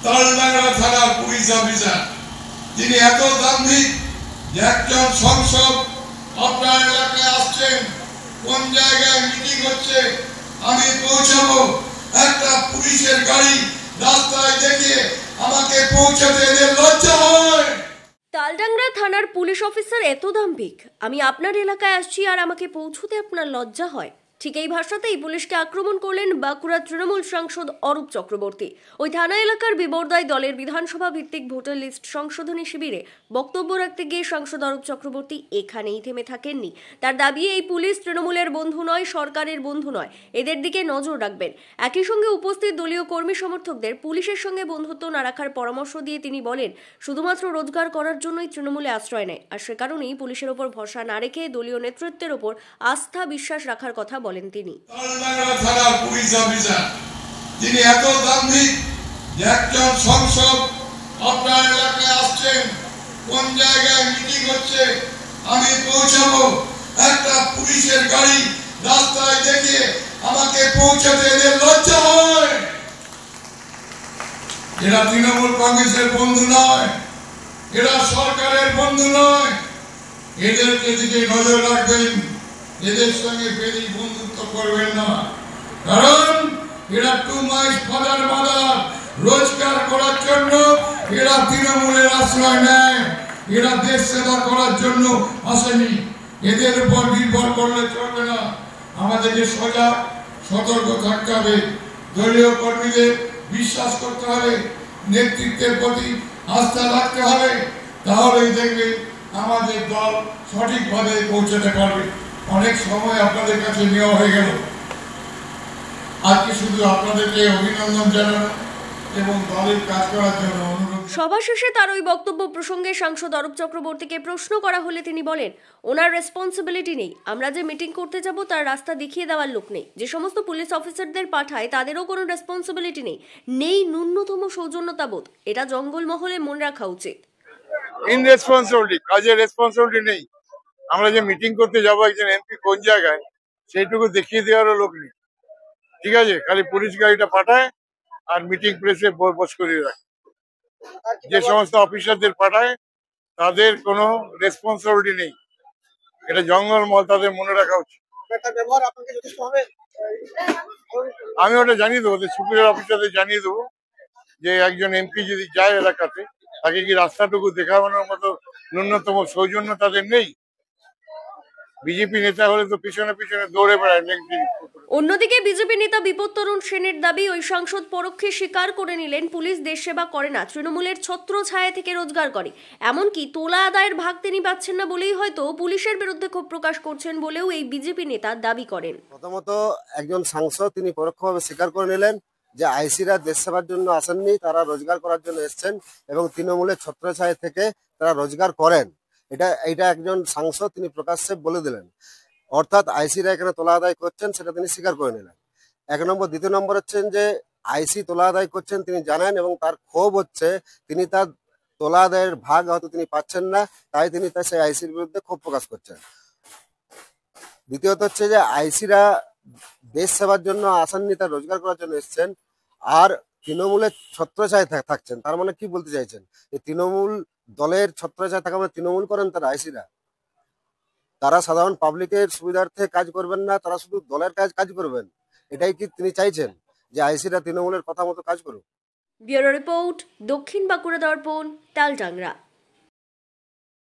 তালডাংরা থানার police officer, যিনি এত দাম্ভিক যে একজন সংসদ আপনার এলাকায় আসছেন, কোন জায়গায় মিটিং হচ্ছে আমি পৌঁছাবো, একটা পুলিশের গাড়ি রাস্তায় দেখিয়ে আমাকে পৌঁছাতে এদের লজ্জা হয়? তালডাংরা থানার পুলিশ অফিসার এত দাম্ভিক, আমি আপনার এলাকায় আসছি আর আমাকে পৌঁছতে আপনার লজ্জা হয়? ঠিক এই ভাষাতেই পুলিশকে আক্রমণ করলেন বাঁকুড়া তৃণমূল সাংসদ অরূপ চক্রবর্তী। ওই থানা এলাকার বিবর্দায় দলের বিধানসভা ভিত্তিক ভোটার লিস্ট সংশোধনী শিবিরে বক্তব্য রাখতে গিয়ে সাংসদ অরূপ চক্রবর্তী এখানেই থেমে থাকেননি। তার দাবি, এই পুলিশ তৃণমূলের বন্ধু নয়, সরকারের বন্ধু নয়, এদের দিকে নজর রাখবেন। একই সঙ্গে উপস্থিত দলীয় কর্মী সমর্থকদের পুলিশের সঙ্গে বন্ধুত্ব না রাখার পরামর্শ দিয়ে তিনি বলেন, শুধুমাত্র রোজগার করার জন্যই তৃণমূলে আশ্রয় নেয়, আর সে কারণেই পুলিশের ওপর ভরসা না রেখে দলীয় নেতৃত্বের ওপর আস্থা বিশ্বাস রাখার কথা বলেন তিনি। তালডাংরা থানার পুলিশ অফিসার, যিনি এত দাম্ভিক যে একজন সংসদ আপনার এলাকায় আসছেন, কোন জায়গায় মিটিং হচ্ছে আমি পৌঁছাবো, একটা পুলিশের গাড়ি রাস্তায় দেখিয়ে আমাকে পৌঁছাতে এদের লজ্জা হয়? এরা তৃণমূল কংগ্রেসের বন্ধু নয়, এরা সরকারের বন্ধু নয়, এদেরকে দিকে নজর রাখবেন, এদের সঙ্গে বেশি বন্ধুত্ব করবেন না, কারণ এরা টু মাস ফাদার মাদার রোজগার করার জন্য এরা তৃণমূলের আশ্রয় নেয়, এরা দেশ সেবা করার জন্য আসেনি। এদের উপর নির্ভর করলে চলবে না, আমাদেরকে সজাগ সতর্ক থাকতে হবে, দলীয় কর্মীদের বিশ্বাস করতে হবে, নেতৃত্বের প্রতি আস্থা রাখতে হবে, তাহলেই দেখবে আমাদের দল সঠিকভাবে পৌঁছাতে পারবে। অনেক সময় আপনাদের কাছে নেওয়া হয়ে গেল, আজকে শুধু আপনাদেরকে অভিনন্দন জানানো এবং দলের কাজ করার জন্য অনুরোধ। সভা শেষে তার ওই বক্তব্য প্রসঙ্গে সাংসদ অরূপ চক্রবর্তীকে প্রশ্ন করা হলে তিনি বলেন, ওনার রেসপন্সিবিলিটি নেই, আমরা যে মিটিং করতে যাব তার রাস্তা দেখিয়ে দেওয়ার লোক নেই, যে সমস্ত পুলিশ অফিসারদের পাঠায় তাদেরও কোনো রেসপন্সিবিলিটি নেই, নেই ন্যূনতম সৌজন্যতাবোধ, এটা জঙ্গলমহলে মনে রাখা উচিত। ইনরেসপন্সিবিলিটি, কাজের রেসপন্সিবিলিটি নেই। আমরা যে মিটিং করতে যাবো একজন এমপি কোন জায়গায় সেইটুকু দেখিয়ে দেওয়ারও লোক নেই, ঠিক আছে? খালি পুলিশ গাড়িটা পাঠায় আর মিটিং প্লেসে বস করিয়ে রাখে। যে সমস্ত অফিসারদের পাঠায় তাদের কোনো রেসপন্সিবিলিটি নেই, এটা জঙ্গলমহল, তাদের মনে রাখা উচিত। আমি ওটা জানিয়ে দেবো, সুপিরিয়র অফিসারদের জানিয়ে দেবো যে একজন এমপি যদি যায় এলাকাতে, তাকে কি রাস্তাটুকু দেখানোর মতো ন্যূনতম সৌজন্য তাদের নেই? বিজেপি নেতা হলে তো পিছনে পিছনে দৌড়ে বেড়ায়। অন্যদিকে বিজেপি নেতা বিপত্তরুণ সেনের দাবি, ওই সাংসদ পরোক্ষে স্বীকার করে নিলেন পুলিশ দেশ সেবা করে না, তৃণমূলের ছত্র ছায়া থেকে রোজগার করে, এমনকি তোলা আদায়ের ভাগ তিনি পাচ্ছেন না বলেই হয়তো পুলিশের বিরুদ্ধে ক্ষোভ প্রকাশ করছেন বলেও এই বিজেপি নেতা দাবি করেন। প্রথমত একজন সাংসদ তিনি পরোক্ষভাবে স্বীকার করে নিলেন যে আইসিরা দেশ সেবার জন্য আসেননি, তারা রোজগার করার জন্য এসছেন এবং তৃণমূলের ছত্রছায়া থেকে তারা রোজগার করেন। এটা একজন সাংসদ তিনি প্রকাশ্যে বলে দিলেন, অর্থাৎ আইসিরা এখানে তোলা আদায় করছেন সেটা তিনি স্বীকার করে নিলেন। এক নম্বর। দ্বিতীয় নম্বর হচ্ছেন যে আইসি তোলা আদায় করছেন তিনি জানেন এবং তার ক্ষোভ হচ্ছে তিনি তার তোলা আদায়ের ভাগ হয়তো তিনি পাচ্ছেন না, তাই তিনি তার সেই আইসির বিরুদ্ধে ক্ষোভ প্রকাশ করছেন। দ্বিতীয়ত হচ্ছে যে আইসিরা দেশ সেবার জন্য আসেননি, তার রোজগার করার জন্য এসছেন, আর তৃণমূলের ছত্রছায়ায় থাকছেন। তার মানে কি বলতে চাইছেন? এই তৃণমূল দলের ছত্রছায়ায় থাকা মানে তৃণমূল করেন তারা আইসিরা? তারা সাধারণ পাবলিকের সুবিধার্থে কাজ করবেন না, তারা শুধু দলের কাজ করবেন? এটাই কি তিনি চাইছেন যে আইসিরা তৃণমূলের কথা মতো কাজ করুক? ব্যুরো রিপোর্ট, দক্ষিণ বাঁকুড়া দর্পণ, তালডাংরা।